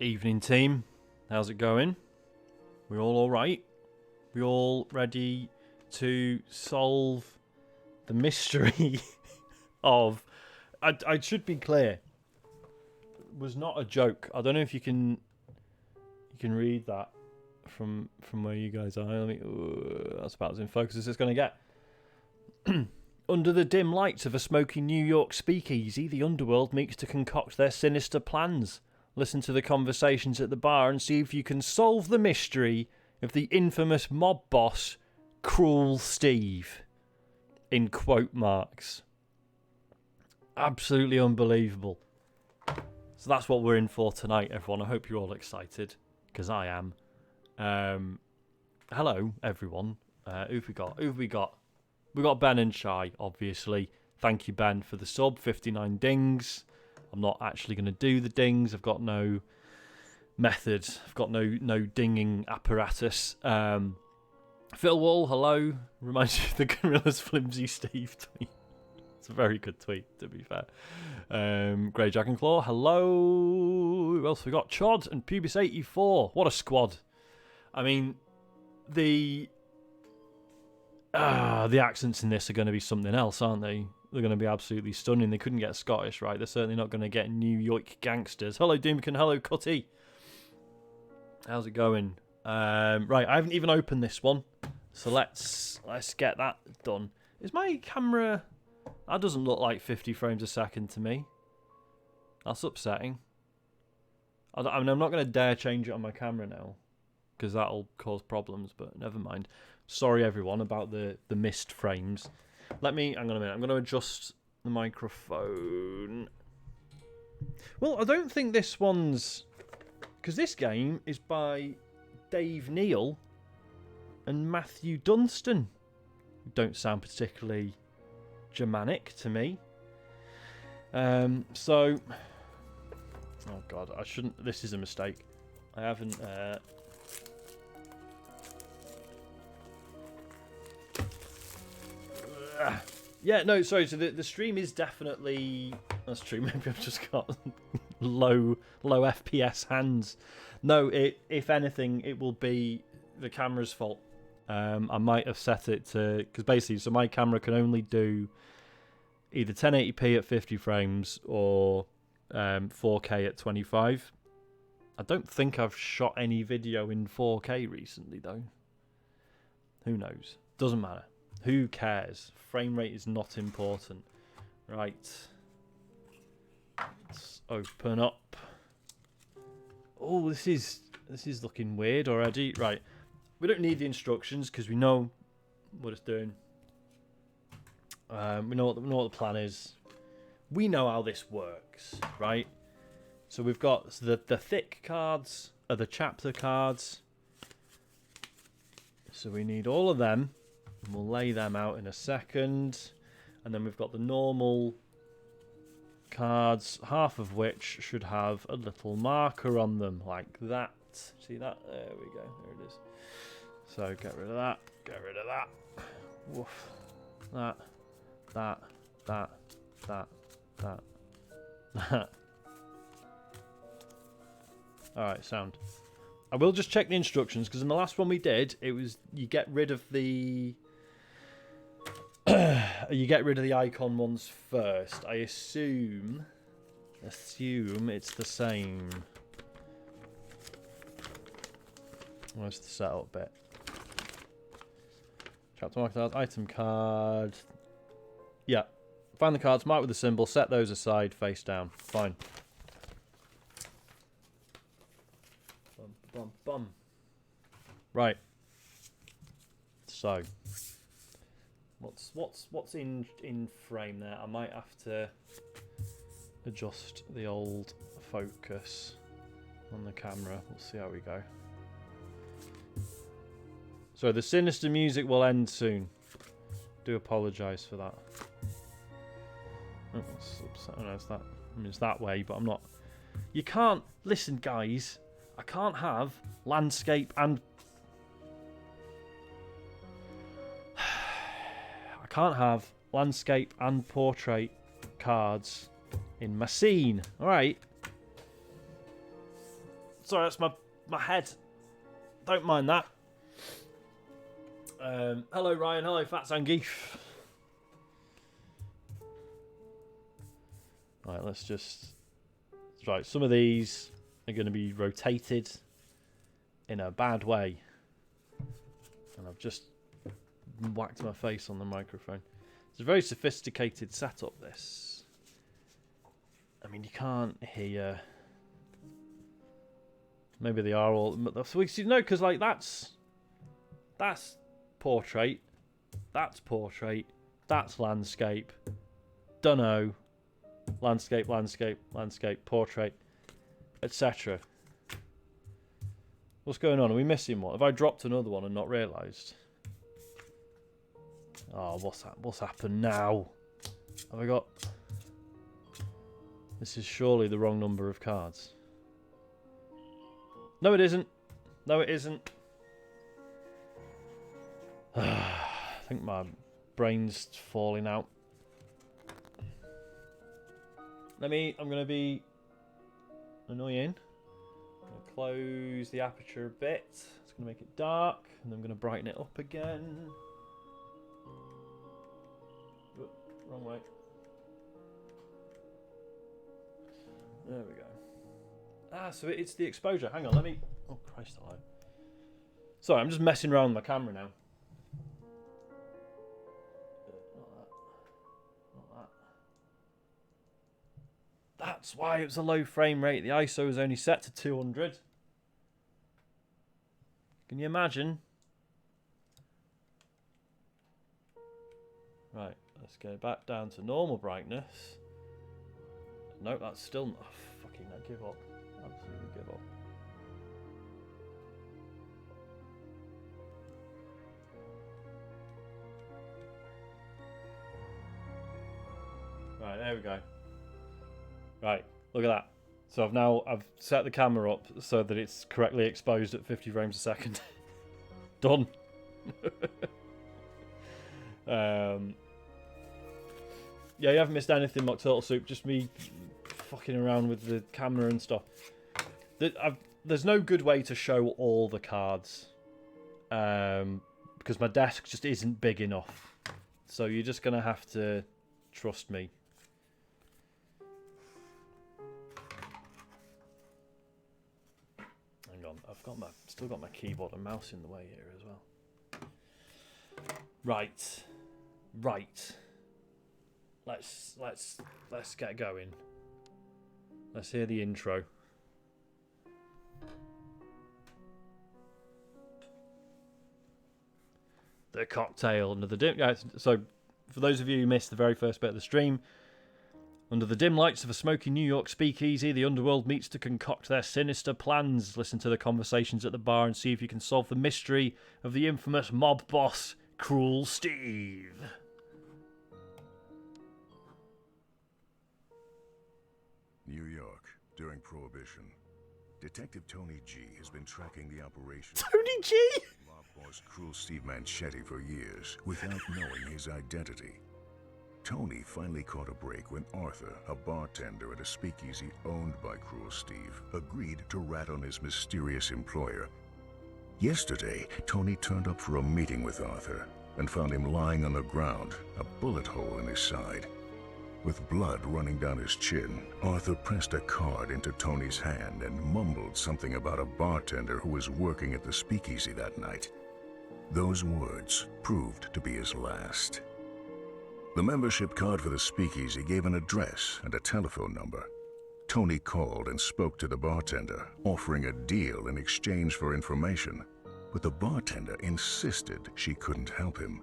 Evening team, how's it going? We all right? We all ready to solve the mystery of... I should be clear. It was not a joke. I don't know if you can read that from where you guys are. I mean, that's about as in focus as it's going to get. Under the dim lights of a smoky New York speakeasy, the underworld meets to concoct their sinister plans. Listen to the conversations at the bar and see if you can solve the mystery of the infamous mob boss, Cruel Steve. In quote marks. Absolutely unbelievable. So that's what we're in for tonight, everyone. I hope you're all excited, because I am. Hello, everyone. Who've we got? We got Ben and Shy, obviously. Thank you, Ben, for the sub. 59 dings. I'm not actually going to do the dings. I've got no method. I've got no dinging apparatus. Phil Wall, hello. Reminds you of the Gorilla's Flimsy Steve tweet. It's a very good tweet, to be fair. Grey Dragon Claw, hello. Who else we got? Chod and Pubis84. What a squad. I mean, the accents in this are going to be something else, aren't they? They're going to be absolutely stunning. They couldn't get Scottish right. They're certainly not going to get New York gangsters. Hello, Doomkin. Hello, Cutty. How's it going? Right, I haven't even opened this one, so let's get that done. Is my camera... That doesn't look like 50 frames a second to me. That's upsetting. I'm not going to dare change it on my camera now, because that'll cause problems, but never mind. Sorry, everyone, about the missed frames. Hang on a minute. I'm going to adjust the microphone. Well, I don't think this one's... Because this game is by Dave Neal and Matthew Dunstan. Who don't sound particularly Germanic to me. So... Oh, God. I shouldn't... This is a mistake. I haven't... Yeah, no, sorry. So the stream is definitely... That's true. Maybe I've just got low FPS hands. No, if anything, it will be the camera's fault. I might have set it to... Because basically, so my camera can only do either 1080p at 50 frames or 4K at 25. I don't think I've shot any video in 4K recently, though. Who knows? Doesn't matter. Who cares? Frame rate is not important. Right. Let's open up. Oh, this is looking weird already. Right. We don't need the instructions because we know what it's doing. We know what the plan is. We know how this works, right? So we've got the thick cards are the chapter cards. So we need all of them. And we'll lay them out in a second. And then we've got the normal cards, half of which should have a little marker on them, like that. See that? There we go. There it is. So get rid of that. Get rid of that. Woof. That. That. That. That. That. That. Alright, sound. I will just check the instructions, because in the last one we did, it was you get rid of the icon ones first. I assume it's the same. Where's the setup bit? Chapter marker, item card. Yeah. Find the cards, mark with the symbol, set those aside, face down. Fine. Bum, bum. Right. So, what's in frame there? I might have to adjust the old focus on the camera. We'll see how we go. So the sinister music will end soon. Do apologise for that. Oh, no, it's that. I mean, it's that way, but I'm not. You can't listen, guys. I can't have landscape and portrait cards in my scene. All right. Sorry, that's my head. Don't mind that. Hello, Ryan. Hello, Fats and Geef. Right, let's just... Right, some of these are going to be rotated in a bad way. And I've just whacked my face on the microphone. It's a very sophisticated setup, this. I mean, you can't hear... Maybe they are all... No, because, like, that's portrait. That's portrait. That's landscape. Dunno. Landscape, landscape, landscape, portrait, etc. What's going on? Are we missing one? Have I dropped another one and not realised? Oh, what's happened now? Have I got... This is surely the wrong number of cards. No, it isn't. No, it isn't. I think my brain's falling out. I'm going to be annoying. I'm going to close the aperture a bit. It's going to make it dark. And I'm going to brighten it up again. Oop, wrong way. There we go. Ah, so it's the exposure. Hang on, let me... Oh, Christ alive. Sorry, I'm just messing around with my camera now. That's why it was a low frame rate. The ISO was only set to 200. Can you imagine? Right, let's go back down to normal brightness. No, that's still not... Oh, fucking I give up. Absolutely give up. Right, there we go. Right, look at that. So I've set the camera up so that it's correctly exposed at 50 frames a second. Done. Yeah, you haven't missed anything, Mock Turtle Soup. Just me fucking around with the camera and stuff. There's no good way to show all the cards. Because my desk just isn't big enough. So you're just going to have to trust me. I've still got my keyboard and mouse in the way here as well. Right. Let's get going. Let's hear the intro. The cocktail under the dim. Yeah, so for those of you who missed the very first bit of the stream, under the dim lights of a smoky New York speakeasy, the underworld meets to concoct their sinister plans. Listen to the conversations at the bar and see if you can solve the mystery of the infamous mob boss, Cruel Steve. New York, during Prohibition. Detective Tony G has been tracking the operation. Tony G! Mob boss Cruel Steve Manchetti for years, without knowing his identity. Tony finally caught a break when Arthur, a bartender at a speakeasy owned by Cruel Steve, agreed to rat on his mysterious employer. Yesterday, Tony turned up for a meeting with Arthur and found him lying on the ground, a bullet hole in his side. With blood running down his chin, Arthur pressed a card into Tony's hand and mumbled something about a bartender who was working at the speakeasy that night. Those words proved to be his last. The membership card for the speakeasy gave an address and a telephone number. Tony called and spoke to the bartender, offering a deal in exchange for information, but the bartender insisted she couldn't help him.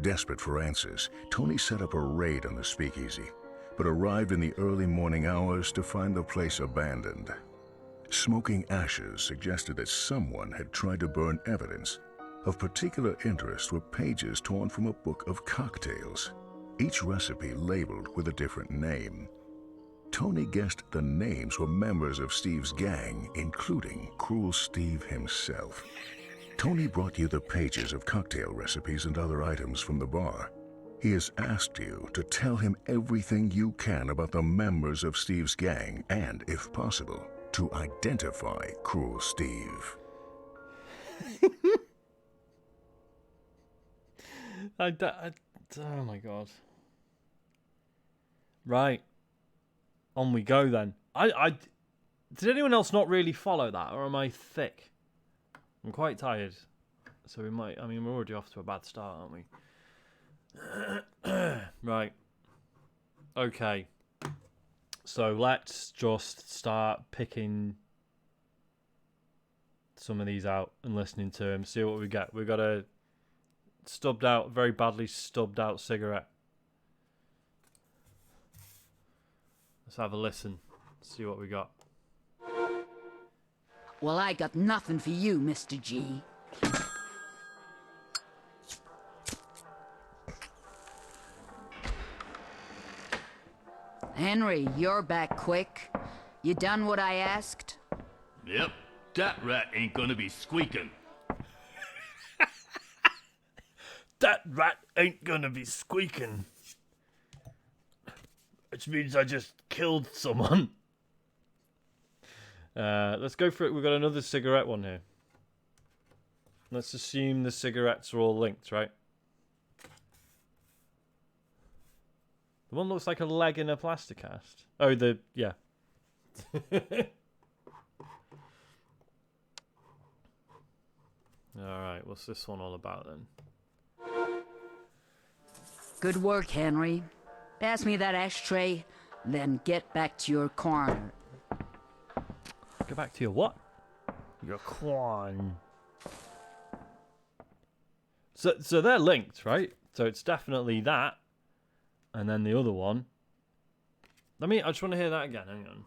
Desperate for answers, Tony set up a raid on the speakeasy, but arrived in the early morning hours to find the place abandoned. Smoking ashes suggested that someone had tried to burn evidence. Of particular interest were pages torn from a book of cocktails, each recipe labeled with a different name. Tony guessed the names were members of Steve's gang, including Cruel Steve himself. Tony brought you the pages of cocktail recipes and other items from the bar. He has asked you to tell him everything you can about the members of Steve's gang and, if possible, to identify Cruel Steve. Oh my god. Right. On we go then. Did anyone else not really follow that, or am I thick? I'm quite tired. So we might, I mean, we're already off to a bad start, aren't we? Right. Okay. So let's just start picking some of these out and listening to them, see what we get. We've got a stubbed out, very badly stubbed out cigarette. Let's have a listen, see what we got. Well, I got nothing for you, Mr. G. Henry, you're back quick. You done what I asked? Yep, that rat ain't gonna be squeaking. That rat ain't gonna be squeaking. Which means I just killed someone. Let's go for it. We've got another cigarette one here. Let's assume the cigarettes are all linked, right? The one looks like a leg in a plastic cast. Oh, yeah. Alright, what's this one all about then? Good work, Henry. Pass me that ashtray, then get back to your corner. Go back to your what? Your corn. So they're linked, right? So it's definitely that. And then the other one. I just want to hear that again. Hang on.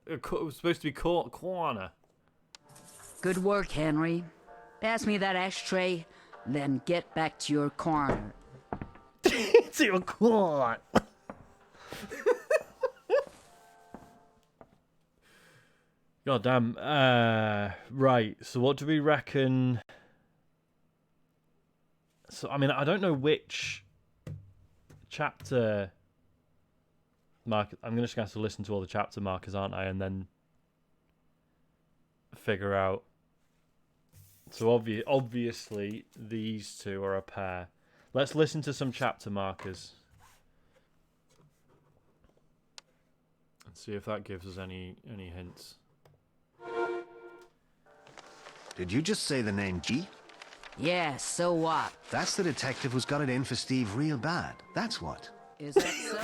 It was supposed to be corner. Good work, Henry. Pass me that ashtray, then get back to your corner. To your corn. God damn. Right. So what do we reckon? So I don't know which chapter mark. I'm just gonna have to listen to all the chapter markers, aren't I? And then figure out. So obviously these two are a pair. Let's listen to some chapter markers and see if that gives us any hints. Did you just say the name G? Yeah, so what? That's the detective who's got it in for Steve real bad. That's what. Is that so?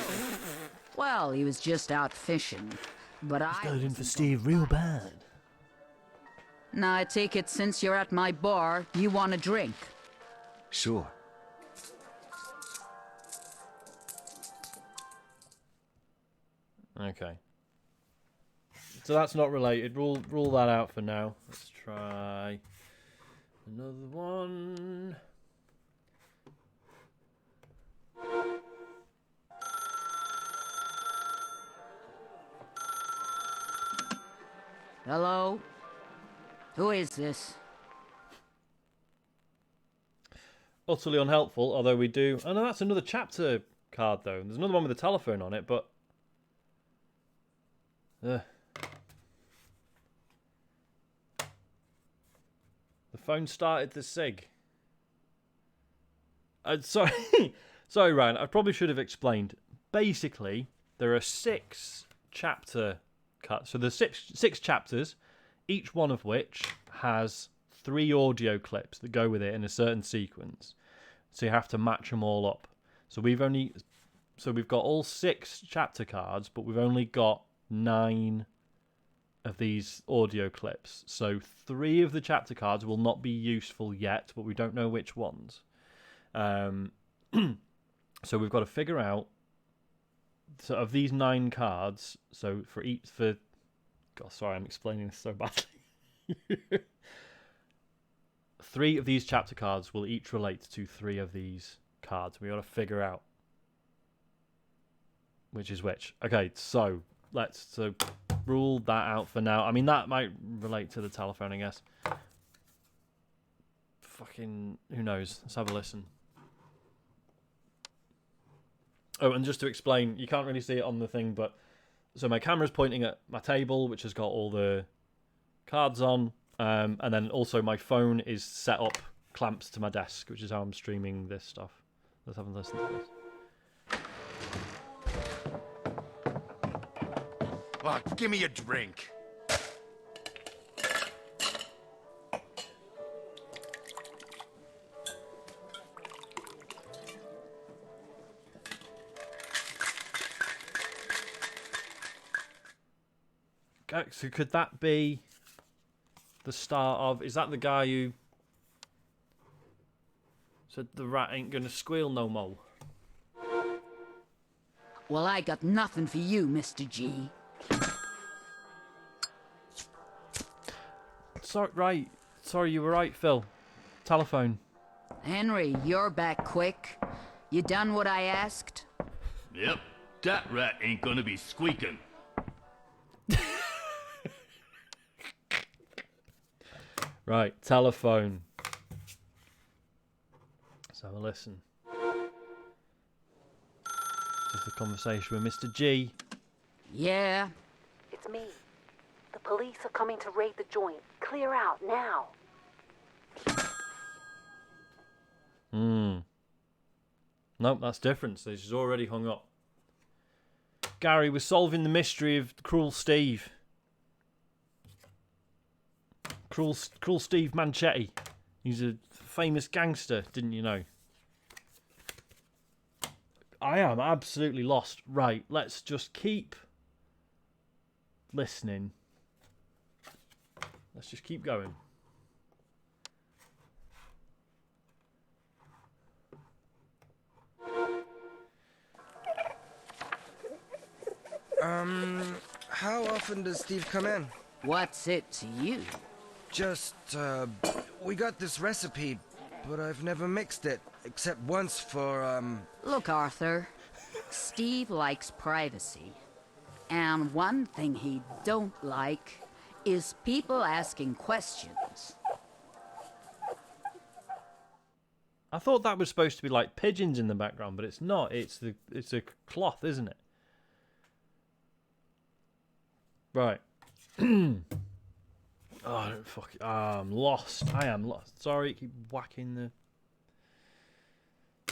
Well, he was just out fishing. But I Got it in for Steve real bad. Now, I take it since you're at my bar, you want a drink. Sure. Okay. So that's not related. Rule that out for now. Let's try another one. Hello? Who is this? Utterly unhelpful, although we do... Oh no, that's another chapter card though. There's another one with a telephone on it, but... The phone started the sig. Sorry, sorry, Ryan. I probably should have explained. Basically, there are 6 chapter cuts. So there's six chapters, each one of which has 3 audio clips that go with it in a certain sequence. So you have to match them all up. So we've got all 6 chapter cards, but we've only got 9 of these audio clips. So 3 of the chapter cards will not be useful yet, but we don't know which ones. So we've got to figure out, so of these 9 cards, so God, sorry, I'm explaining this so badly. 3 of these chapter cards will each relate to 3 of these cards. We got to figure out which is which. Okay, so let's rule that out for now. I mean, that might relate to the telephone, I guess. Fucking, who knows? Let's have a listen. Oh, and just to explain, you can't really see it on the thing, but So my camera's pointing at my table, which has got all the cards on, and then also my phone is set up clamps to my desk, which is how I'm streaming this stuff. Let's have a listen to this. Oh, give me a drink. So could that be the start of... Is that the guy who said the rat ain't gonna squeal no more? Well, I got nothing for you, Mr. G. Sorry, you were right, Phil. Telephone. Henry, you're back quick. You done what I asked? Yep, that rat ain't gonna be squeaking. Right, telephone. Let's have a listen. Just a conversation with Mr. G. Yeah. It's me. The police are coming to raid the joint. Clear out now. Nope, that's different. So she's already hung up. Gary, we're solving the mystery of Cruel Steve. Cruel Steve Manchetti. He's a famous gangster, didn't you know? I am absolutely lost. Right, let's just keep listening. Let's just keep going. How often does Steve come in? What's it to you? Just, we got this recipe, but I've never mixed it, except once for, Look, Arthur. Steve likes privacy. And one thing he don't like is people asking questions. I thought that was supposed to be like pigeons in the background, but it's not. It's a cloth, isn't it? Right. Oh, I don't fucking... I'm lost. I am lost. Sorry, keep whacking the...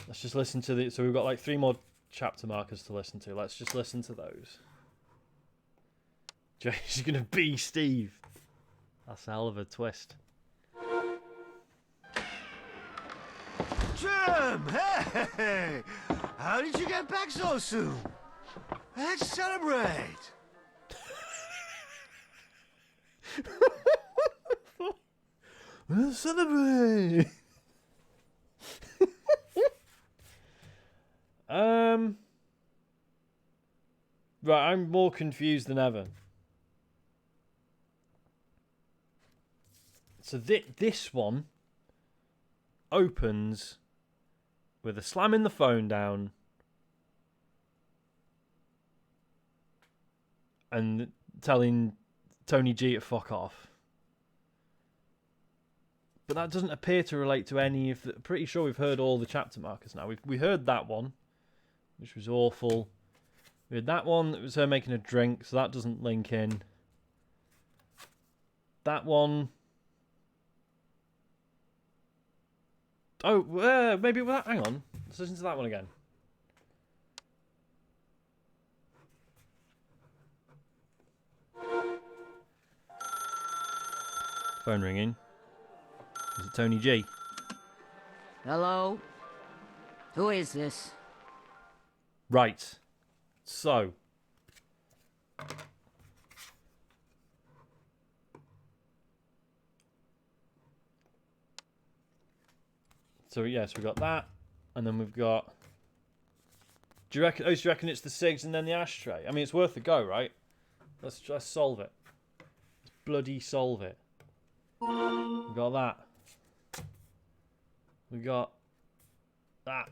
Let's just listen to the... So we've got like 3 more chapter markers to listen to. Let's just listen to those. Jay's going to be Steve. That's a hell of a twist. Jim, hey! How did you get back so soon? Let's celebrate. Let's celebrate. Right, I'm more confused than ever. So this one opens with a slamming the phone down and telling Tony G to fuck off. But that doesn't appear to relate to any of the... Pretty sure we've heard all the chapter markers now. We heard that one, which was awful. We had that one that was her making a drink, so that doesn't link in. That one... Oh, maybe... Hang on. Let's listen to that one again. Phone ringing. Is it Tony G? Hello? Who is this? Right. So. Yes, we've got that. And then we've got... Do you reckon it's the cigs and then the ashtray? I mean, it's worth a go, right? Let's just solve it. Let's bloody solve it. We've got that. We've got that.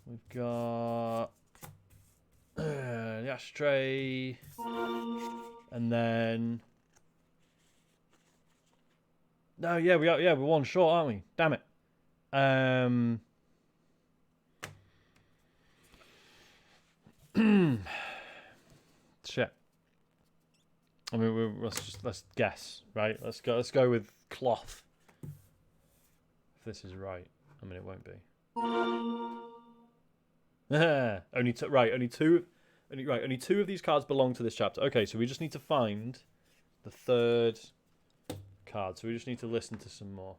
We've got the ashtray. And then... No, yeah, we're one short, aren't we? Damn it. I mean, let's guess, right? Let's go with cloth. If this is right, I mean it won't be. Only two of these cards belong to this chapter. Okay, so we just need to find the third card. So we just need to listen to some more.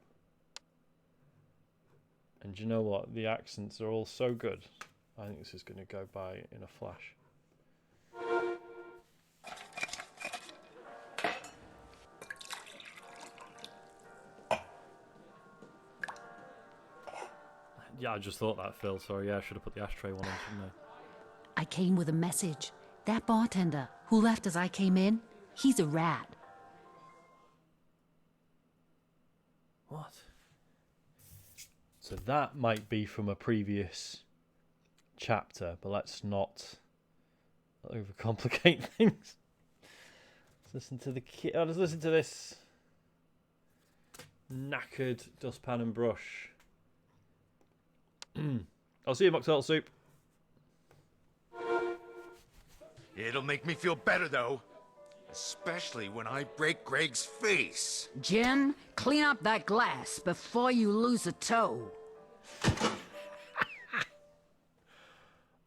And you know what? The accents are all so good. I think this is going to go by in a flash. Yeah, I just thought that, Phil. Sorry, yeah, I should have put the ashtray one on, shouldn't I? I came with a message. That bartender who left as I came in, he's a rat. What? So that might be from a previous chapter, but let's not overcomplicate things. Let's listen to let's listen to this knackered dustpan and brush. I'll see you, Mock Turtle Soup. It'll make me feel better, though. Especially when I break Greg's face. Jim, clean up that glass before you lose a toe.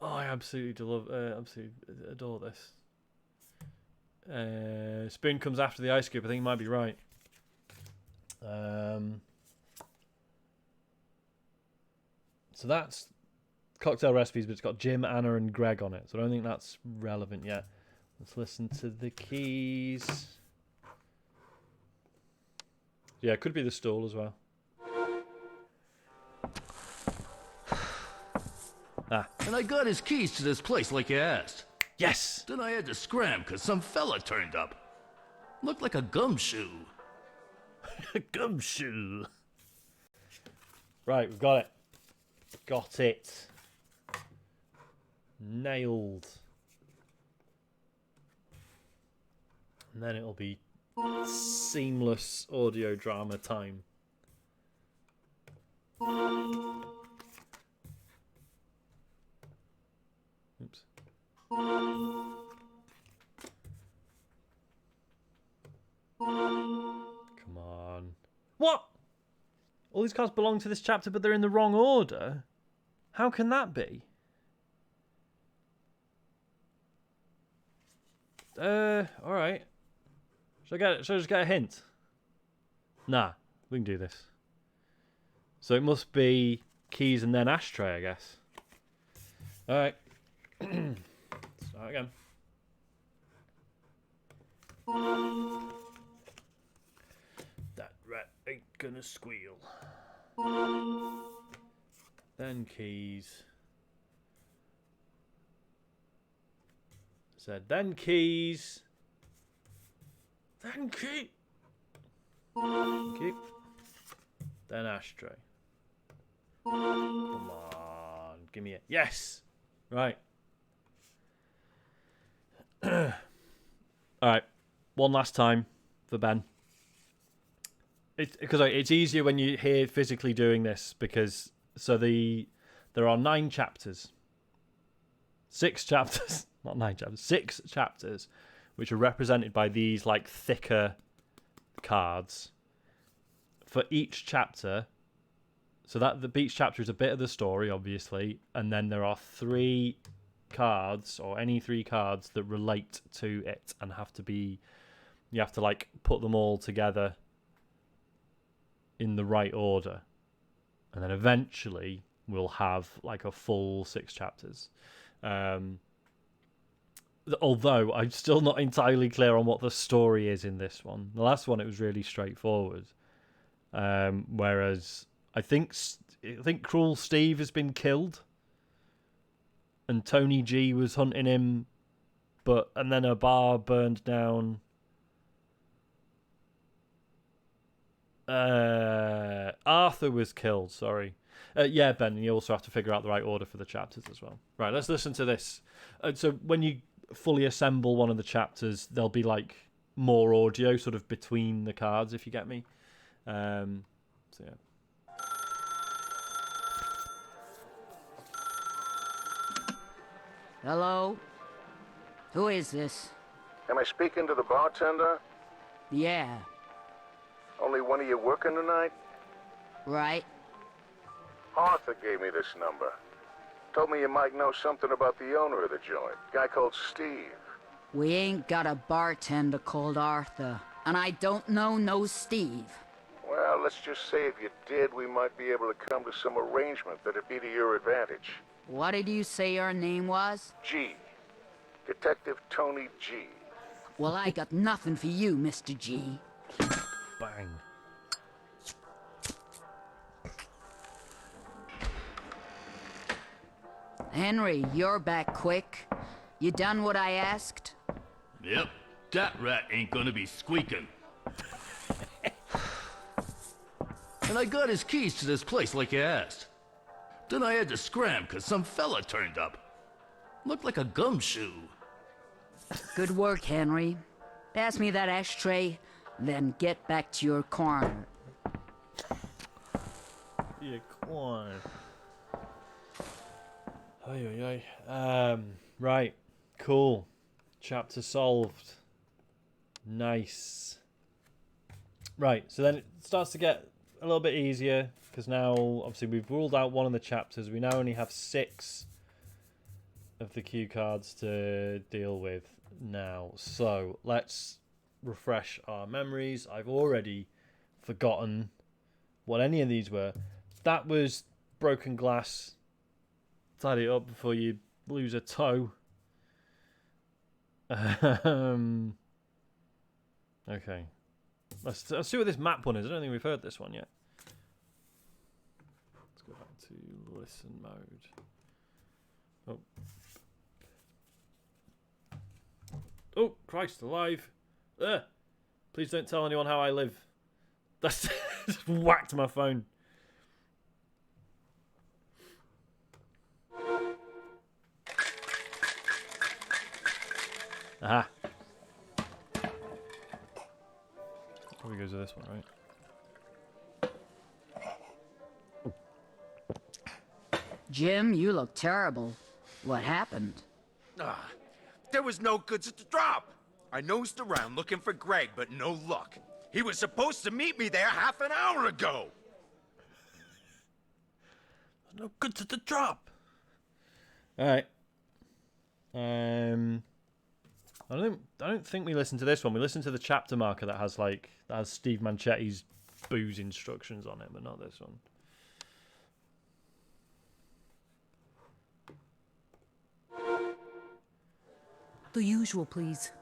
Oh, I absolutely adore this. Spoon comes after the ice cube. I think you might be right. So that's cocktail recipes, but it's got Jim, Anna, and Greg on it. So I don't think that's relevant yet. Let's listen to the keys. Yeah, it could be the stool as well. And I got his keys to this place like you asked. Yes! Then I had to scram because some fella turned up. Looked like a gumshoe. A gumshoe. Right, we've got it. Got it. Nailed. And then it'll be seamless audio drama time. Oops. Come on. What? All these cards belong to this chapter, but they're in the wrong order? How can that be? Alright. Should I just get a hint? Nah, we can do this. So it must be keys and then ashtray, I guess. Alright. Start again. That rat ain't gonna squeal. Then keys. Said then keys. Then key. Keep. Then ashtray. Come on, give me it. Yes. Right. All right. One last time for Ben. Because it's easier when you hear physically doing this because there are 9 chapters. 6 chapters, not 9 chapters. 6 chapters, which are represented by these like thicker cards. For each chapter, so that each chapter is a bit of the story, obviously, and then there are 3 cards or any 3 cards that relate to it and you have to like put them all together in the right order, and then eventually we'll have like a full 6 chapters. Although I'm still not entirely clear on what the story is in this one. The last one, it was really straightforward, whereas I think Cruel Steve has been killed and Tony G was hunting him, and then a bar burned down. Arthur was killed, sorry. Yeah, Ben, you also have to figure out the right order for the chapters as well. Right, let's listen to this. So when you fully assemble one of the chapters, there'll be like more audio sort of between the cards, if you get me. So yeah. Hello? Who is this? Am I speaking to the bartender? Yeah, Only one of you working tonight? right? Arthur gave me this number. Told me you might know something about the owner of the joint. Guy called Steve. We ain't got a bartender called Arthur, and I don't know no Steve. Well, let's just say if you did, we might be able to come to some arrangement that'd be to your advantage. What did you say your name was? G. Detective Tony G. Well, I got nothing for you, Mr. G. Bang. Henry, you're back quick. You done what I asked? Yep, that rat ain't gonna be squeaking. And I got his keys to this place like you asked. Then I had to scram 'cause some fella turned up. Looked like a gumshoe. Good work, Henry. Pass me that ashtray, then get back to your corner. Yeah, come on. Ay, ay, ay. Right. Cool. Chapter solved. Nice. Right, so then it starts to get a little bit easier, because now, obviously, we've ruled out one of the chapters. We now only have 6 of the cue cards to deal with now. So, let's refresh our memories. I've already forgotten what any of these were. That was broken glass. Tidy it up before you lose a toe. Okay. Let's see what this map one is. I don't think we've heard this one yet. Let's go back to listen mode. Oh. Oh, Christ alive. Please don't tell anyone how I live. That's just whacked my phone. Aha. Probably goes to this one, right? Jim, you look terrible. What happened? There was no goods at the drop. I nosed around looking for Greg, but no luck. He was supposed to meet me there half an hour ago. There's no goods at the drop. All right. I don't think we listened to this one. We listened to the chapter marker that has Steve Manchetti's booze instructions on it, but not this one. The usual, please.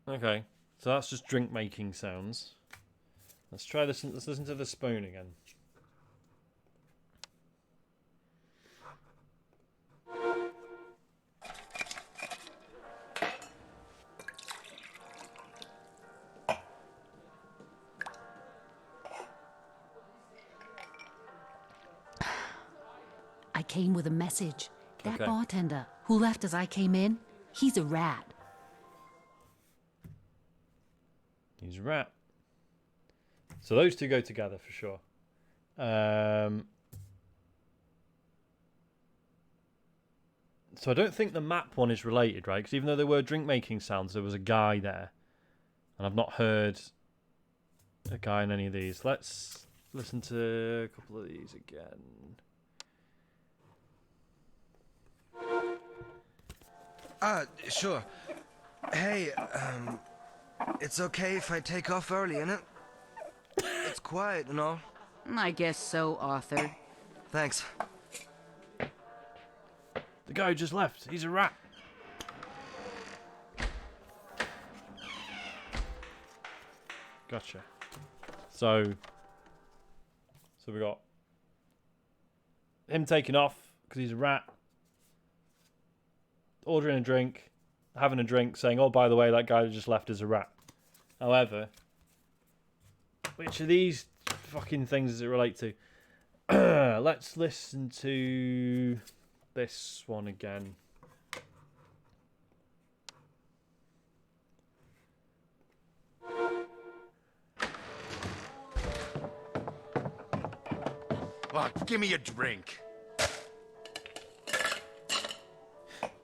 Okay, so that's just drink making sounds. Let's try this. Let's listen to the spoon again. I came with a message. That Okay. bartender who left as I came in, he's a rat. He's a rat. So those two go together for sure. So I don't think the map one is related, right? Because even though there were drink making sounds, there was a guy there. And I've not heard a guy in any of these. Let's listen to a couple of these again. Sure. Hey, it's okay if I take off early, innit? It's quiet and all. I guess so, Arthur. Thanks. The guy who just left, he's a rat. Gotcha. So we got him taking off because he's a rat, ordering a drink, having a drink, saying, oh, by the way, that guy who just left is a rat. However, which of these fucking things does it relate to? Let's listen to this one again. Oh, give me a drink.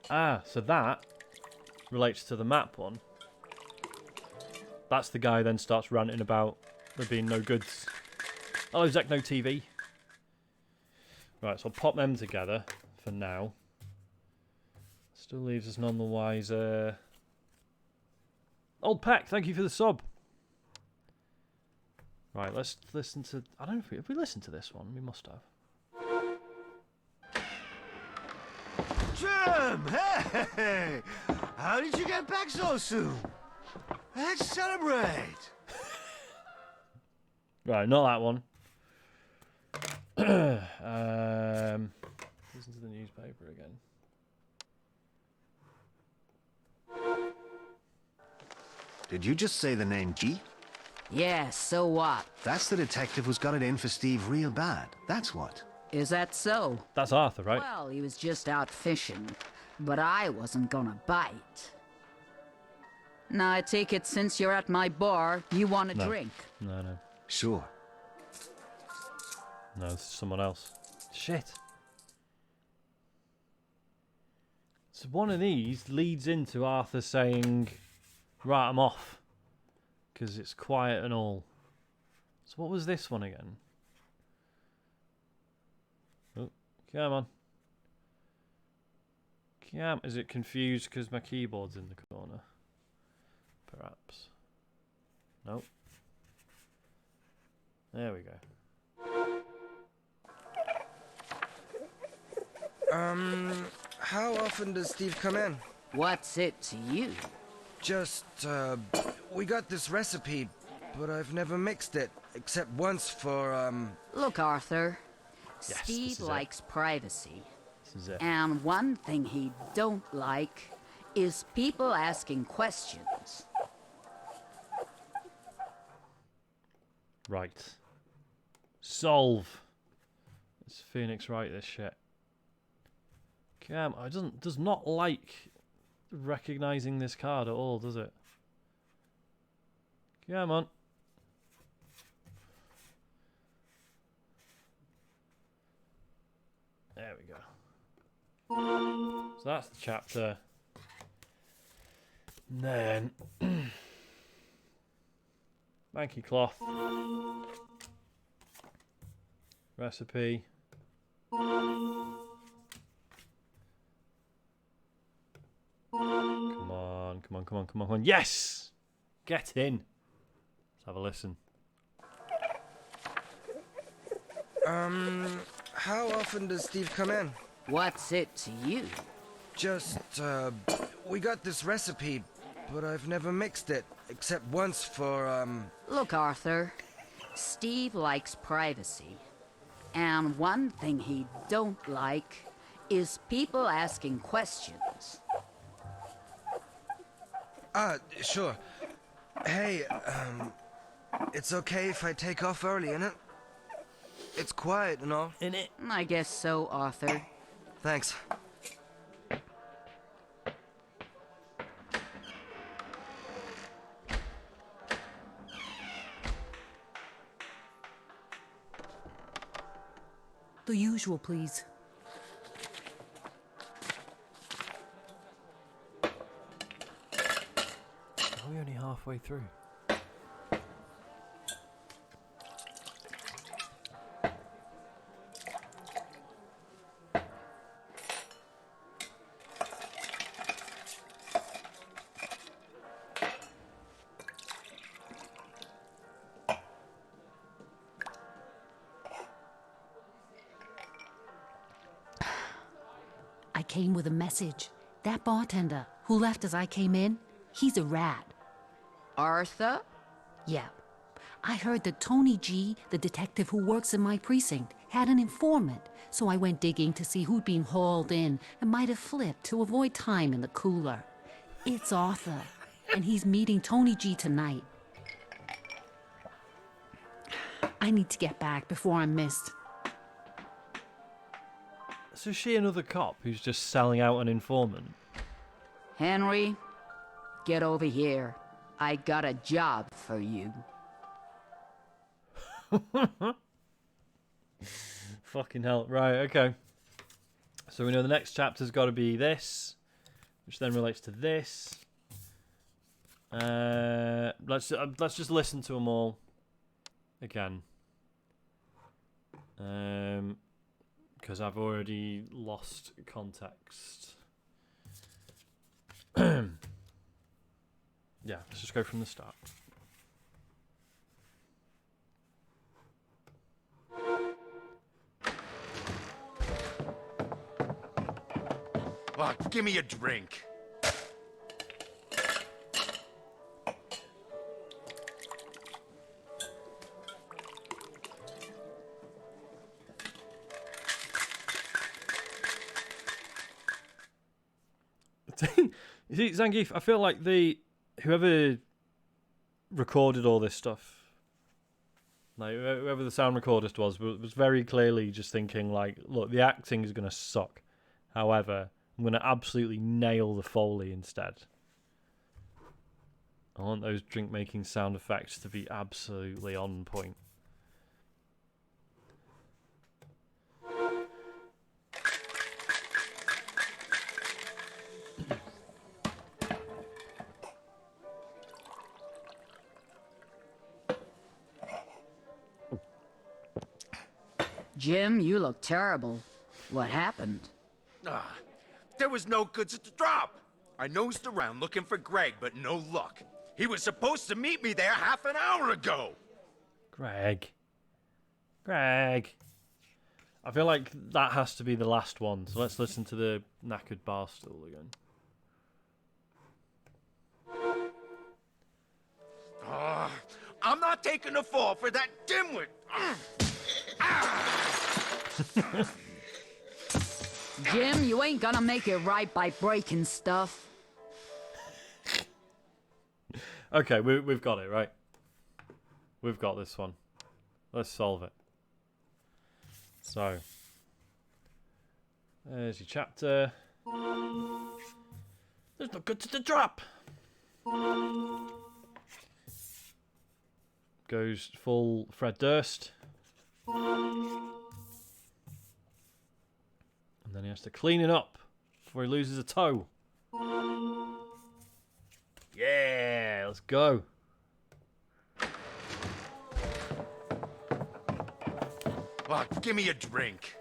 Ah, so that relates to the map one. That's the guy who then starts ranting about there being no goods. Hello, Zechno TV. Right, so I'll pop them together for now. Still leaves us none the wiser. Old Peck, thank you for the sub. Right, let's listen to... I don't know if we listened to this one. We must have. Jim! Hey! How did you get back so soon? Let's celebrate! Right, not that one. Listen to the newspaper again. Did you just say the name G? Yeah, so what? That's the detective who's got it in for Steve real bad. That's what. Is that so? That's Arthur, right? Well, he was just out fishing, but I wasn't gonna bite. Now, I take it since you're at my bar, you want a drink? No. Sure. No, this is someone else. Shit. So one of these leads into Arthur saying, right, I'm off. Because it's quiet and all. So what was this one again? Oh, come on. Is it confused because my keyboard's in the corner? Perhaps. Nope. There we go. How often does Steve come in? What's it to you? Just, we got this recipe, but I've never mixed it, except once for, Look, Arthur. Yes, Steve this is likes privacy. This is it. And one thing he don't like is people asking questions. Right. Solve. It's Phoenix right this shit. Cam, does not like recognizing this card at all, does it? Come on. There we go. So that's the chapter. And then Manky cloth. Recipe. Come on. Yes! Get in. Let's have a listen. How often does Steve come in? What's it to you? Just, we got this recipe, but I've never mixed it, except once for, Look, Arthur. Steve likes privacy. And one thing he don't like is people asking questions. Sure. Hey, it's okay if I take off early, innit? It's quiet and all. In it. I guess so, Arthur. Thanks. The usual, please. Are we only halfway through? I came with a message. That bartender who left as I came in, he's a rat. Arthur? Yeah. I heard that Tony G, the detective who works in my precinct, had an informant, so I went digging to see who'd been hauled in and might have flipped to avoid time in the cooler. It's Arthur, and he's meeting Tony G tonight. I need to get back before I'm missed. So is she another cop who's just selling out an informant? Henry, get over here. I got a job for you. Fucking hell. Right, okay. So we know the next chapter's got to be this, which then relates to this. Let's just listen to them all again. Because I've already lost context. Yeah, let's just go from the start. Oh, give me a drink. You see, Zangief, I feel like whoever recorded all this stuff, like whoever the sound recordist was very clearly just thinking like, look, the acting is going to suck. However, I'm going to absolutely nail the Foley instead. I want those drink-making sound effects to be absolutely on point. Jim, you look terrible. What happened? There was no goods at the drop. I nosed around looking for Greg, but no luck. He was supposed to meet me there half an hour ago. Greg. I feel like that has to be the last one, so let's listen to the knackered bar stool again. I'm not taking the fall for that dimwit. Jim, you ain't gonna make it right by breaking stuff. Okay, we've got it, right? We've got this one. Let's solve it. So, there's your chapter. There's no good to the drop. Goes full Fred Durst. And then he has to clean it up before he loses a toe. Yeah, let's go. Oh, give me a drink.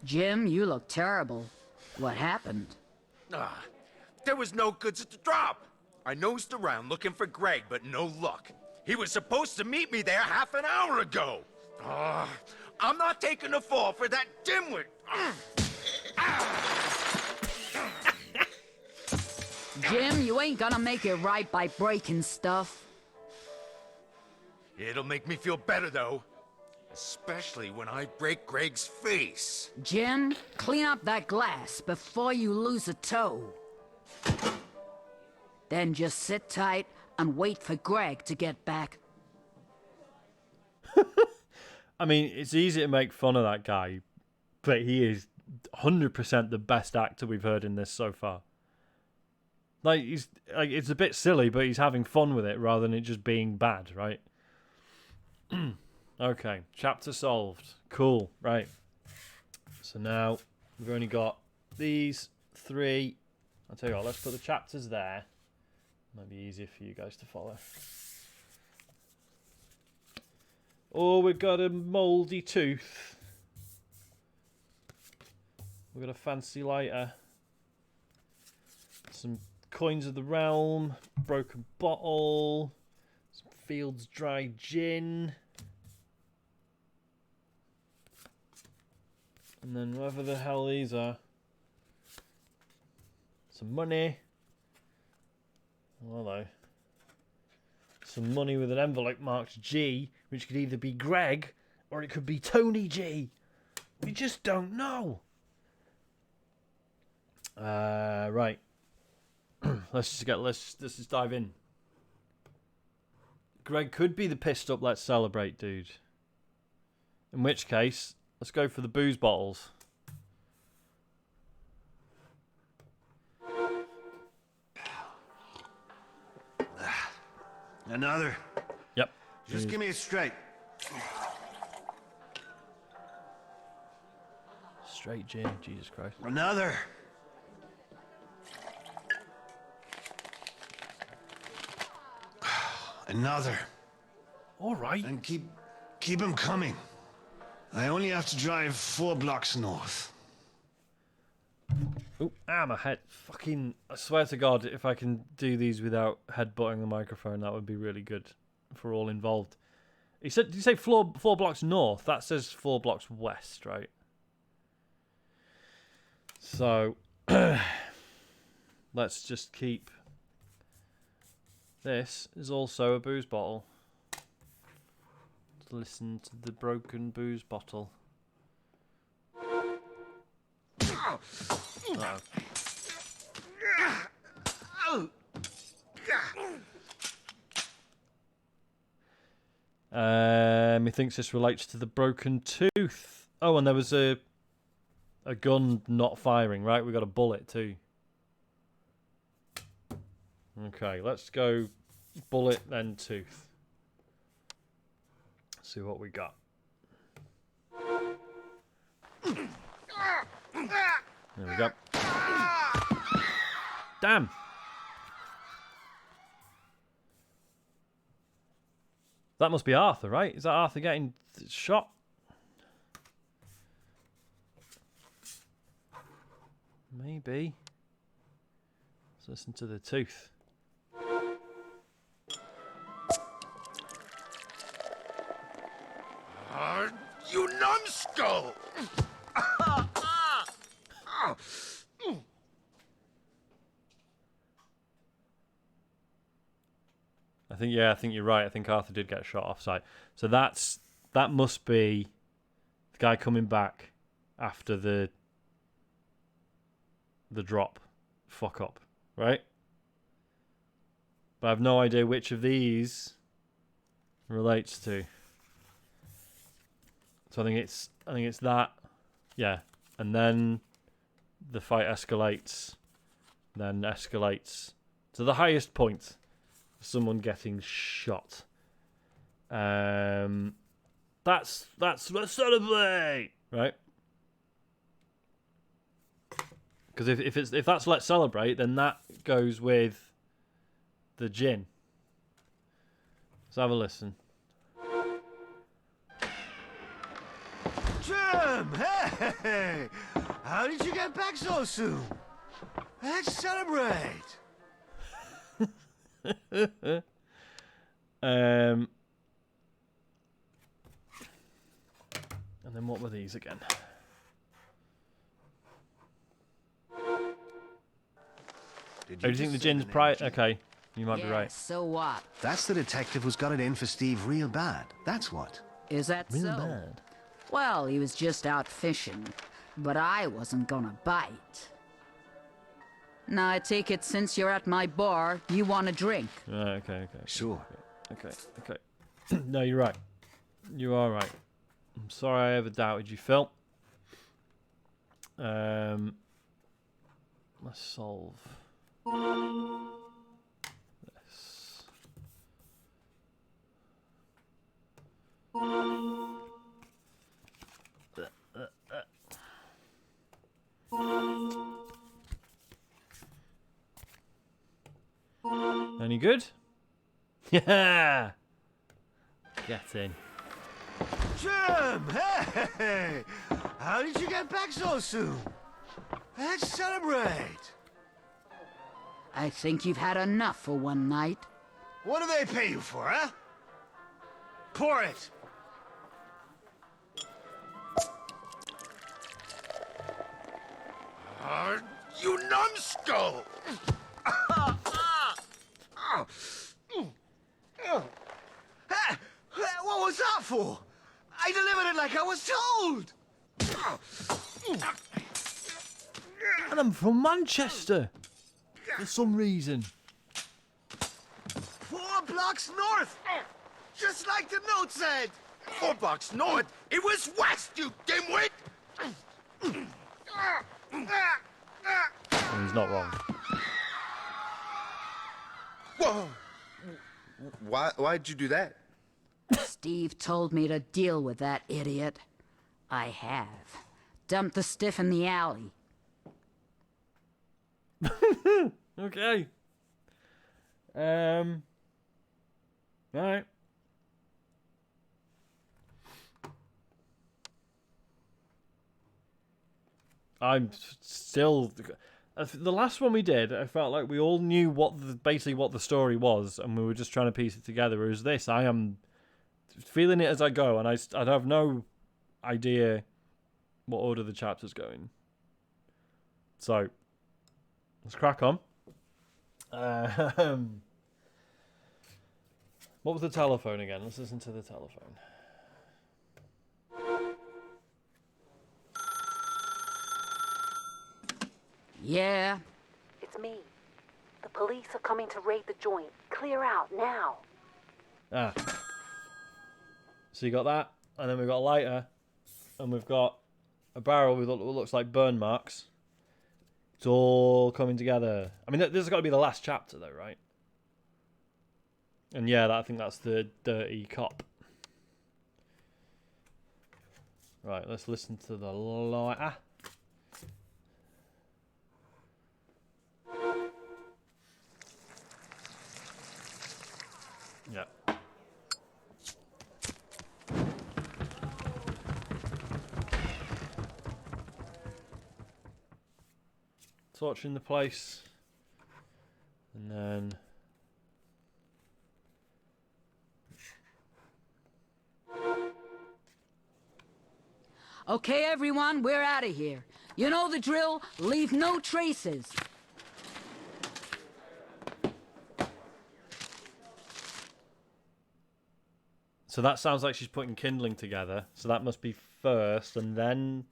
Jim, you look terrible. What happened? There was no goods at the drop. I nosed around looking for Greg, but no luck. He was supposed to meet me there half an hour ago. I'm not taking the fall for that dimwit. Jim, you ain't gonna make it right by breaking stuff. It'll make me feel better, though. Especially when I break Greg's face. Jim, clean up that glass before you lose a toe. Then just sit tight and wait for Greg to get back. I mean, it's easy to make fun of that guy, but he is 100% the best actor we've heard in this so far. It's a bit silly, but he's having fun with it rather than it just being bad, right? Okay, chapter solved. Cool, right. So now we've only got these three. I'll tell you what, let's put the chapters there. Might be easier for you guys to follow. Oh, we've got a mouldy tooth. We've got a fancy lighter. Some coins of the realm. Broken bottle. Some Fields Dry gin. And then whatever the hell these are. Some money. Hello. Some money with an envelope marked G, which could either be Greg or it could be Tony G. We just don't know. Right. let's just dive in. Greg could be the pissed up let's celebrate dude. In which case, let's go for the booze bottles. Another. Yep. Just give me it straight. Straight gin, Jesus Christ. Another. Another. All right. And keep them coming. I only have to drive 4 blocks north. Oh, my head. Fucking, I swear to God, if I can do these without headbutting the microphone, that would be really good for all involved. He said, did you say 4 blocks north? That says 4 blocks west, right? So, let's just keep... This is also a booze bottle. Let's listen to the broken booze bottle. Uh-oh. He thinks this relates to the broken tooth. Oh, and there was a gun not firing, right? We got a bullet too. Okay, let's go bullet then tooth. See what we got. There we go. Damn. That must be Arthur, right? Is that Arthur getting shot? Maybe. Let's listen to the tooth. You numbskull! I think you're right. I think Arthur did get shot off site. So that must be the guy coming back after the drop fuck up, right? But I have no idea which of these relates to. So I think it's that, yeah, and then the fight escalates, then escalates to the highest point, someone getting shot. That's let's celebrate, right? Because if that's let's celebrate, then that goes with the gin. Let's have a listen. Jim! Hey! How did you get back so soon? Let's celebrate! And then what were these again? Did Oh, do you think the gin's prior? Okay, you might be right. So what? That's the detective who's got it in for Steve real bad. That's what. Is that Real so? bad. Well, he was just out fishing, but I wasn't gonna bite. Now, I take it since you're at my bar, you want a drink. Okay. Sure. Okay. No, you're right. You are right. I'm sorry I ever doubted you, Phil. Let's solve this. Any good? Yeah! Get in. Jim! Hey! How did you get back so soon? Let's celebrate! I think you've had enough for one night. What do they pay you for, huh? Pour it! You numbskull! Hey, what was that for? I delivered it like I was told! And I'm from Manchester. For some reason. 4 blocks north! Just like the note said! 4 blocks north? It was west, you dimwit! And he's not wrong. Whoa! Why'd you do that? Steve told me to deal with that idiot. I have. Dumped the stiff in the alley. Okay. Alright. I'm still... The last one we did, I felt like we all knew basically what the story was, and we were just trying to piece it together. Whereas this, I am feeling it as I go, and I have no idea what order the chapter's going. So, let's crack on. What was the telephone again? Let's listen to the telephone. Yeah? It's me. The police are coming to raid the joint. Clear out now. Ah. So you got that, and then we've got a lighter, and we've got a barrel with what looks like burn marks. It's all coming together. I mean, this has got to be the last chapter, though, right? And yeah, I think that's the dirty cop. Right, let's listen to the lighter. Yeah. Torching the place. And then... Okay, everyone, we're out of here. You know the drill. Leave no traces. So that sounds like she's putting kindling together. So that must be first, and then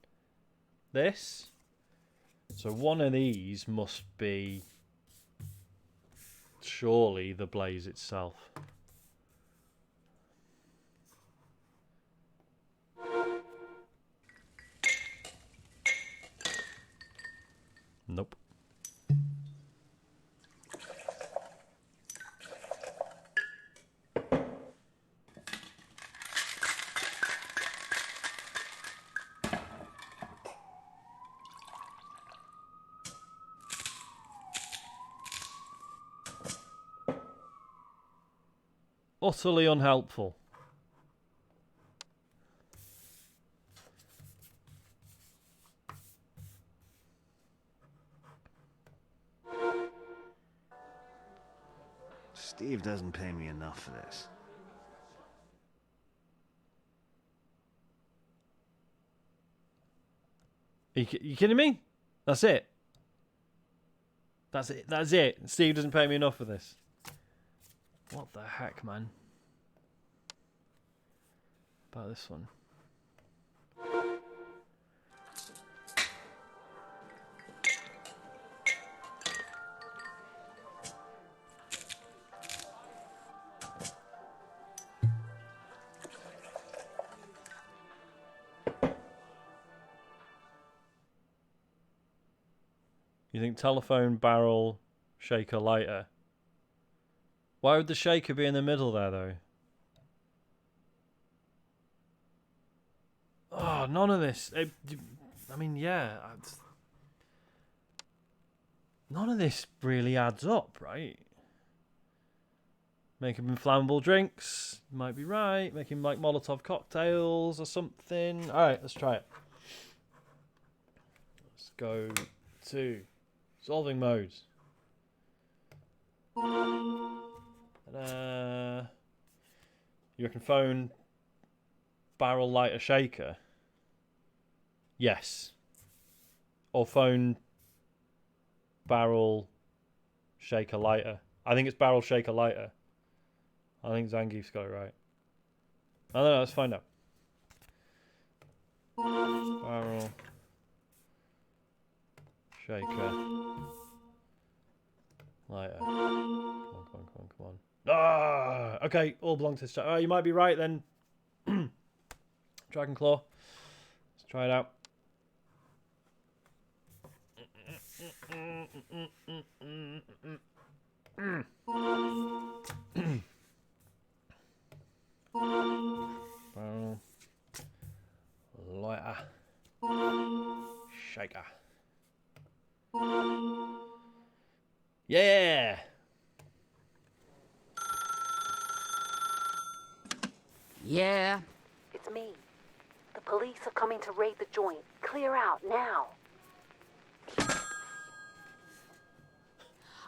this. So one of these must be surely the blaze itself. Nope. Utterly unhelpful. Steve doesn't pay me enough for this. You kidding me? That's it. That's it. That's it. Steve doesn't pay me enough for this. What the heck, man? About this one. You think telephone, barrel, shaker, lighter? Why would the shaker be in the middle there, though? Oh, none of this. I mean, yeah. None of this really adds up, right? Making inflammable drinks. Might be right. Making like Molotov cocktails or something. Alright, let's try it. Let's go to solving modes. You reckon phone, barrel, lighter, shaker? Yes. Or phone, barrel, shaker, lighter. I think it's barrel shaker lighter. I think Zangief's got it right. I don't know, let's find out. Barrel shaker lighter. Come on. Ah! Okay, all belong to this chat. Oh, you might be right then. Dragon Claw. Let's try it out. Barrel lighter shaker. Yeah. Yeah. It's me. The police are coming to raid the joint. Clear out now.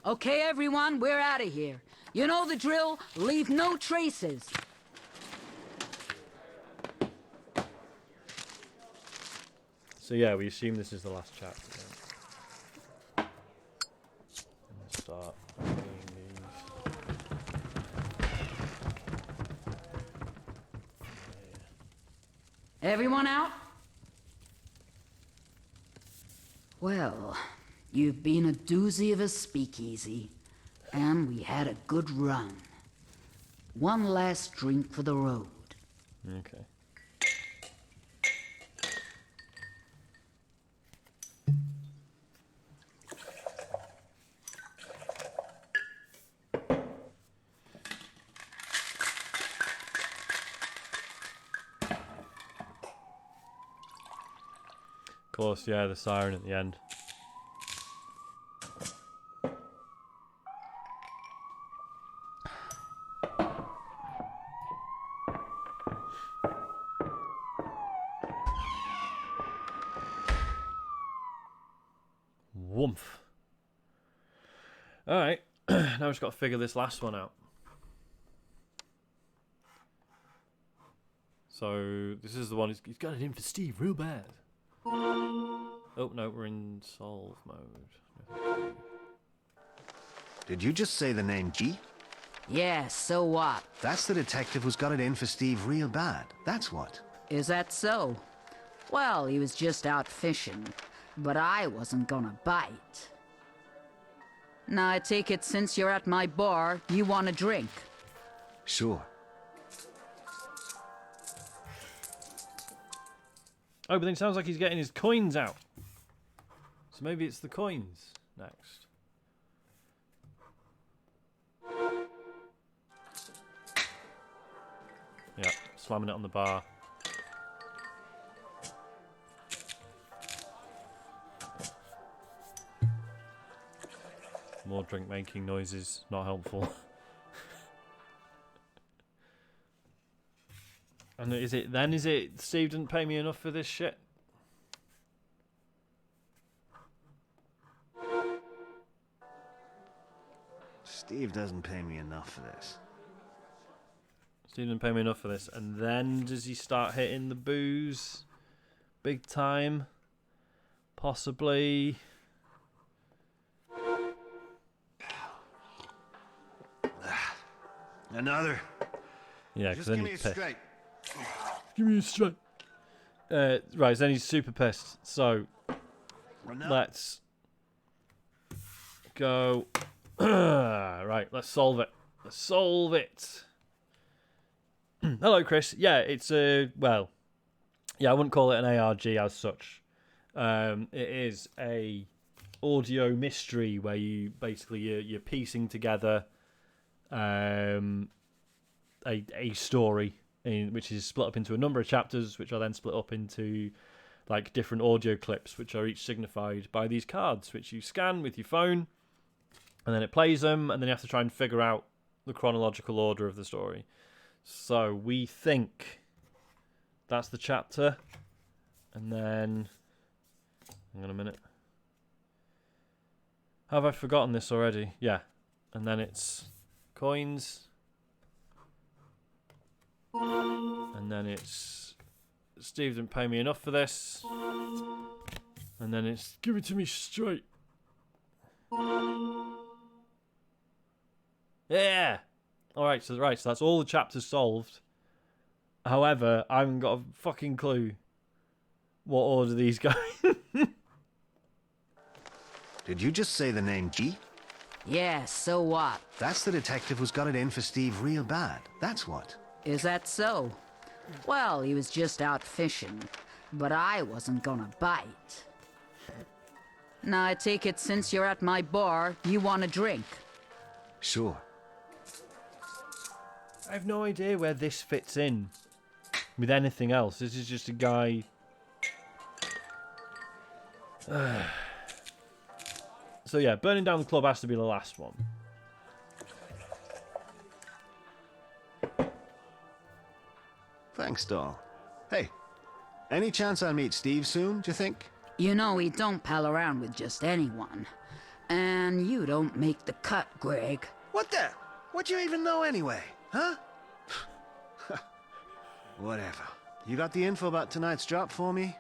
Okay, everyone, we're out of here. You know the drill. Leave no traces. So yeah, we assume this is the last chapter. Then. Let's start reading these. Everyone out? Well, you've been a doozy of a speakeasy, and we had a good run. One last drink for the road. Okay. Of course, yeah, the siren at the end. Woomph. Alright, now we've just got to figure this last one out. So, this is the one, he's got it in for Steve real bad. Oh, no, we're in solve mode. Did you just say the name G? Yeah, so what? That's the detective who's got it in for Steve real bad. That's what. Is that so? Well, he was just out fishing, but I wasn't gonna bite. Now, I take it since you're at my bar, you want a drink? Sure. Oh, but then it sounds like he's getting his coins out. So maybe it's the coins next. Yeah, slamming it on the bar. More drink making noises, not helpful. And is it Steve didn't pay me enough for this shit? Steve doesn't pay me enough for this. Steve didn't pay me enough for this. And then does he start hitting the booze? Big time? Possibly. Another. Yeah, because Just then give me a he's pissed. straight. Give me a straight. Right, then he's super pissed. So, let's go. Right, let's solve it. Let's solve it. Hello, Chris. Yeah, it's well, yeah, I wouldn't call it an ARG as such. It is a audio mystery where you basically you're piecing together a story which is split up into a number of chapters, which are then split up into like different audio clips, which are each signified by these cards, which you scan with your phone, and then it plays them, and then you have to try and figure out the chronological order of the story. So we think that's the chapter, and then hang on a minute. Have I forgotten this already? Yeah, and then it's coins. And then it's Steve didn't pay me enough for this. And then it's give it to me straight. Yeah. Alright, so that's all the chapters solved. However, I haven't got a fucking clue what order these go in. Did you just say the name G? Yeah, so what? That's the detective who's got it in for Steve real bad. That's what. Is that so? Well, he was just out fishing, but I wasn't gonna bite. Now, I take it since you're at my bar, you want a drink? Sure. I have no idea where this fits in with anything else. This is just a guy... So yeah, burning down the club has to be the last one. Thanks, doll. Hey, any chance I'll meet Steve soon, do you think? You know he don't pal around with just anyone. And you don't make the cut, Greg. What the? What you even know anyway, huh? Whatever. You got the info about tonight's drop for me?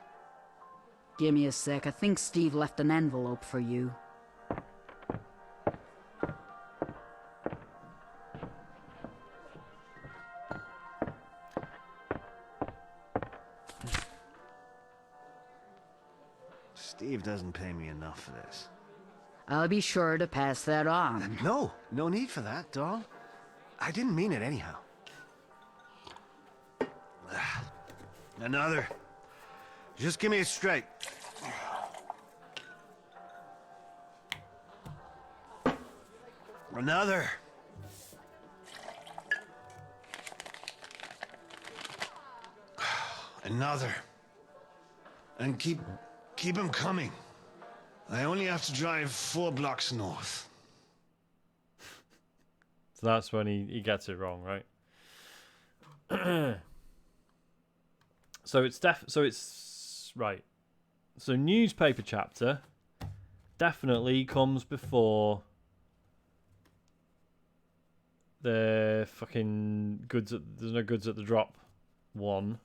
Give me a sec. I think Steve left an envelope for you. Steve doesn't pay me enough for this. I'll be sure to pass that on. No need for that, doll. I didn't mean it anyhow. Another. Just give me it straight. Another. Another. And keep him coming. I only have to drive 4 blocks north. So that's when he gets it wrong, right? So it's right. So newspaper chapter definitely comes before the fucking goods. There's no goods at the drop one.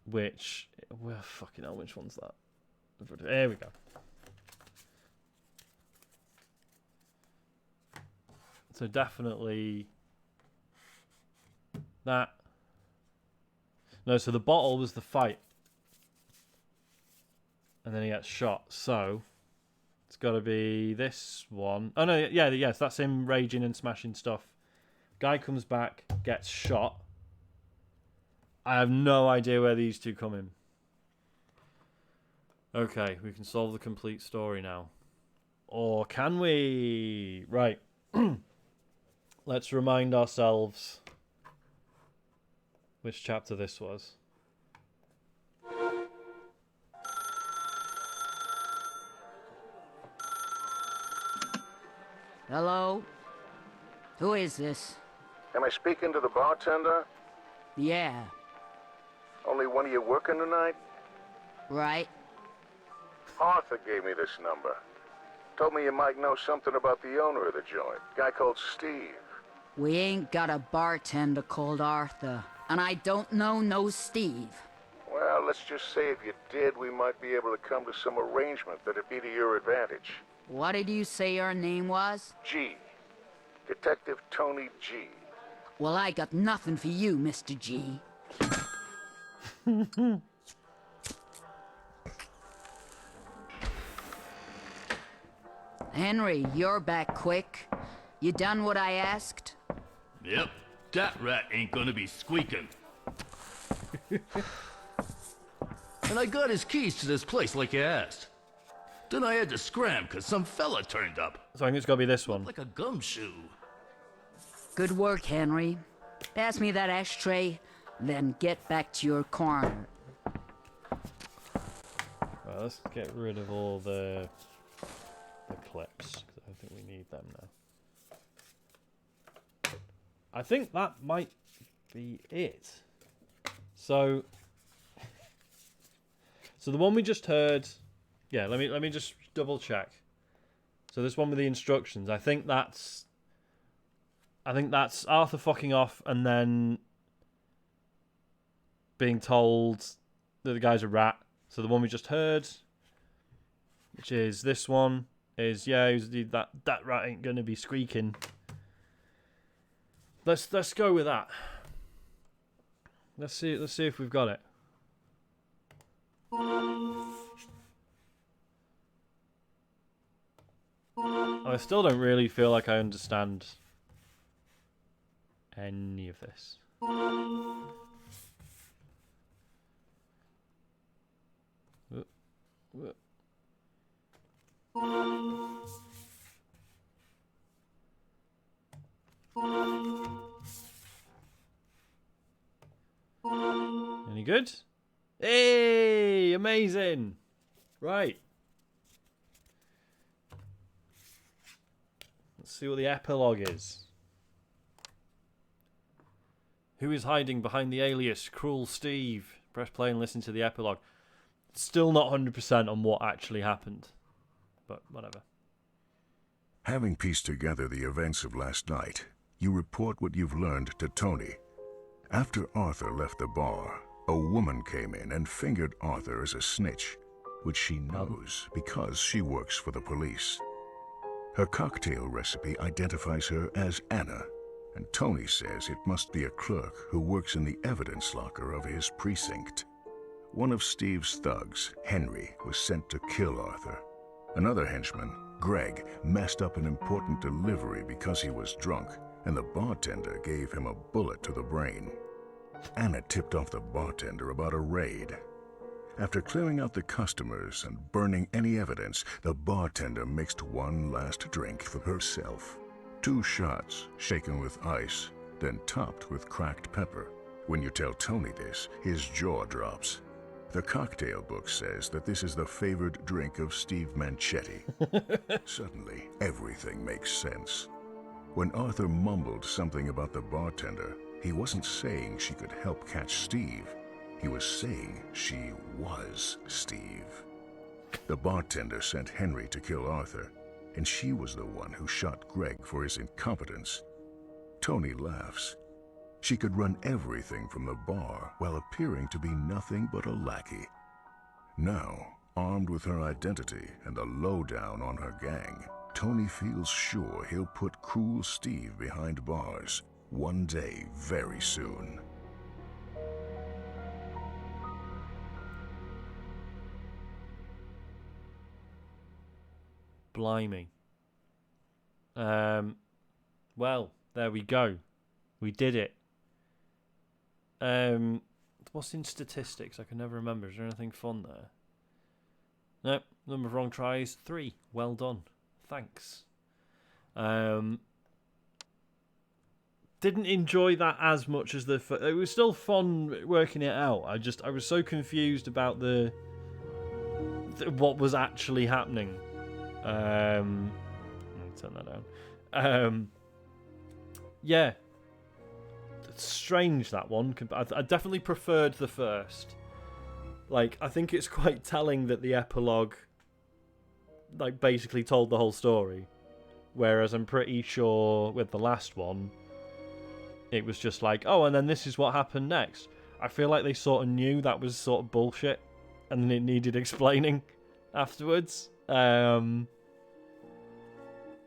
Which, well, fucking hell, which one's that? There we go. So definitely that. No, so the bottle was the fight. And then he gets shot. So it's got to be this one. Oh, no, yeah, yes, that's him raging and smashing stuff. Guy comes back, gets shot. I have no idea where these two come in. Okay, we can solve the complete story now. Or can we? Right. Let's remind ourselves which chapter this was. Hello? Who is this? Am I speaking to the bartender? Yeah. Only one of you working tonight? Right? Arthur gave me this number. Told me you might know something about the owner of the joint. Guy called Steve. We ain't got a bartender called Arthur. And I don't know no Steve. Well, let's just say if you did, we might be able to come to some arrangement that'd be to your advantage. What did you say your name was? G. Detective Tony G. Well, I got nothing for you, Mr. G. Henry, you're back quick. You done what I asked? Yep, that rat ain't gonna be squeaking. And I got his keys to this place like you asked. Then I had to scram because some fella turned up. So I think it's got to be this one. Like a gumshoe. Good work, Henry. Pass me that ashtray, then get back to your corner. Right, let's get rid of all the clips, because I don't think we need them now. I think that might be it. So the one we just heard, yeah, let me just double check. So this one with the instructions, I think that's Arthur fucking off and then being told that the guy's a rat. So the one we just heard, which is this one, is that rat ain't gonna be squeaking. Let's go with that. Let's see if we've got it. I still don't really feel like I understand any of this. Any good? Hey, amazing. Right. Let's see what the epilogue is. Who is hiding behind the alias Cruel Steve? Press play and listen to the epilogue. Still not 100% on what actually happened. But whatever. Having pieced together the events of last night, you report what you've learned to Tony. After Arthur left the bar, a woman came in and fingered Arthur as a snitch, which she knows because she works for the police. Her cocktail recipe identifies her as Anna, and Tony says it must be a clerk who works in the evidence locker of his precinct. One of Steve's thugs, Henry, was sent to kill Arthur. Another henchman, Greg, messed up an important delivery because he was drunk, and the bartender gave him a bullet to the brain. Anna tipped off the bartender about a raid. After clearing out the customers and burning any evidence, the bartender mixed one last drink for herself. 2 shots, shaken with ice, then topped with cracked pepper. When you tell Tony this, his jaw drops. The cocktail book says that this is the favored drink of Steve Manchetti. Suddenly, everything makes sense. When Arthur mumbled something about the bartender, he wasn't saying she could help catch Steve. He was saying she was Steve. The bartender sent Henry to kill Arthur, and she was the one who shot Greg for his incompetence. Tony laughs. She could run everything from the bar while appearing to be nothing but a lackey. Now, armed with her identity and the lowdown on her gang, Tony feels sure he'll put Cruel Steve behind bars one day very soon. Blimey. Well, there we go. We did it. What's in statistics? I can never remember. Is there anything fun there? Nope. Number of wrong tries, 3. Well done. Thanks. Didn't enjoy that as much as it was still fun working it out. I was so confused about what was actually happening. I'll turn that down. Yeah. It's strange, that one. I definitely preferred the first. Like, I think it's quite telling that the epilogue, like, basically told the whole story. Whereas I'm pretty sure with the last one, it was just like, oh, and then this is what happened next. I feel like they sort of knew that was sort of bullshit, and then it needed explaining afterwards. I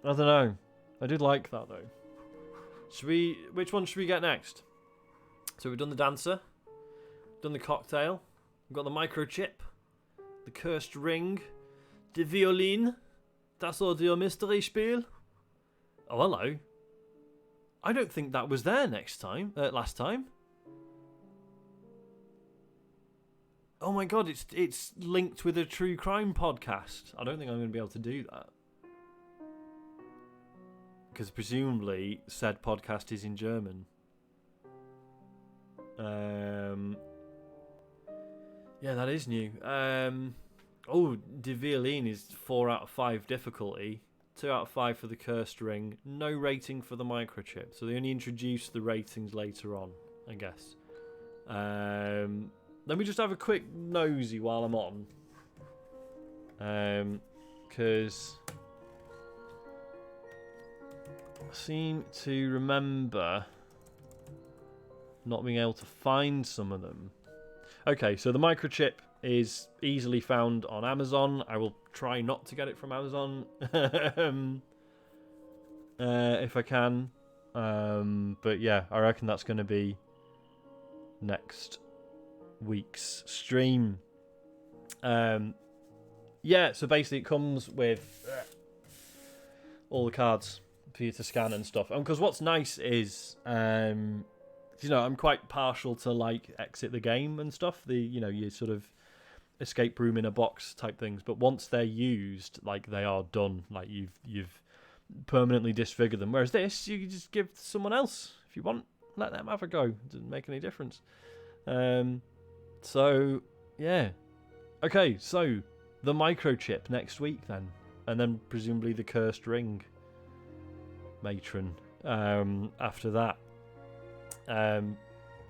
don't know. I did like that, though. Which one should we get next? So we've done the dancer, done the cocktail, we've got the microchip, the cursed ring, the violin, das Audio Mystery Spiel. Oh, hello. I don't think that was there last time. Oh my god, it's linked with a true crime podcast. I don't think I'm going to be able to do that. Because presumably said podcast is in German. Yeah, that is new. The violin is 4 out of 5 difficulty, 2 out of 5 for the cursed ring, no rating for the microchip. So they only introduced the ratings later on, I guess. Let me just have a quick nosy while I'm on. Because I seem to remember not being able to find some of them. Okay, so the microchip is easily found on Amazon. I will try not to get it from Amazon if I can. But yeah, I reckon that's going to be next week's stream. Yeah, so basically it comes with all the cards for you to scan and stuff. And because what's nice is, you know, I'm quite partial to like exit the game and stuff. You sort of escape room in a box type things. But once they're used, like they are done. Like you've permanently disfigured them. Whereas this, you can just give to someone else if you want. Let them have a go. It doesn't make any difference. So yeah. Okay, so the microchip next week then, and then presumably the cursed ring matron after that.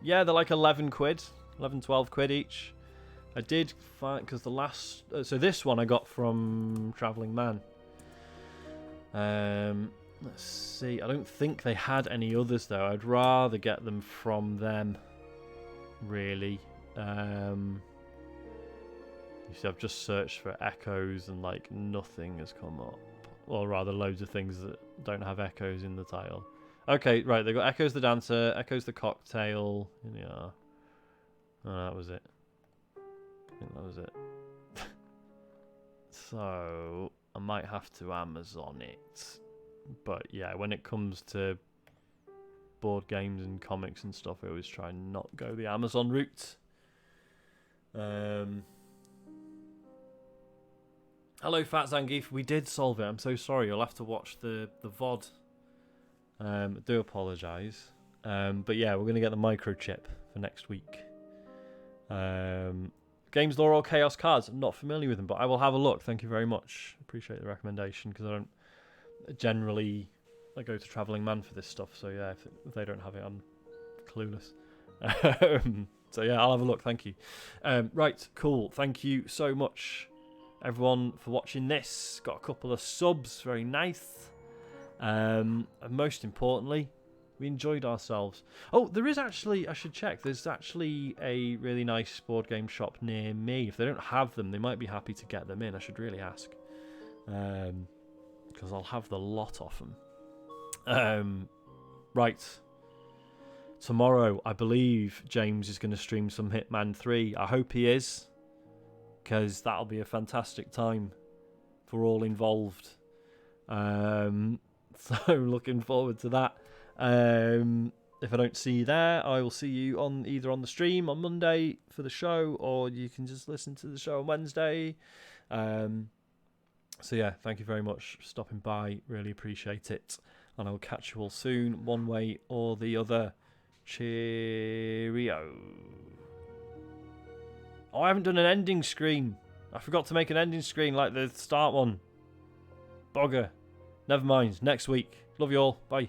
Yeah, they're like 11 quid, 11, 12 quid each. I did find, because the last, so this one I got from Travelling Man. Let's see, I don't think they had any others though. I'd rather get them from them, really. You see, I've just searched for echoes and like nothing has come up. Or rather loads of things that don't have echoes in the title. Okay, right, they got Echoes the Dancer, Echoes the Cocktail. Here they are. Oh, that was it. I think that was it. So, I might have to Amazon it. But yeah, when it comes to board games and comics and stuff, I always try and not go the Amazon route. Hello, Fat Zangief. We did solve it. I'm so sorry. You'll have to watch the VOD. I do apologise. But yeah, we're going to get the microchip for next week. Games Lore or Chaos cards. I'm not familiar with them, but I will have a look. Thank you very much. Appreciate the recommendation, because I don't generally... I go to Travelling Man for this stuff, so yeah, if they don't have it, I'm clueless. So yeah, I'll have a look. Thank you. Right, cool. Thank you so much, everyone, for watching this. Got a couple of subs. Very nice. And most importantly, we enjoyed ourselves. Oh, there is actually, I should check, there's actually a really nice board game shop near me. If they don't have them, they might be happy to get them in. I should really ask. Because I'll have the lot of them. Right. Tomorrow, I believe James is going to stream some Hitman 3. I hope he is, because that'll be a fantastic time for all involved. So looking forward to that. If I don't see you there, I will see you either on the stream on Monday for the show, or you can just listen to the show on Wednesday. So yeah, thank you very much for stopping by. Really appreciate it. And I will catch you all soon, one way or the other. Cheerio. Oh, I haven't done an ending screen. I forgot to make an ending screen like the start one. Bugger. Never mind. Next week. Love you all. Bye.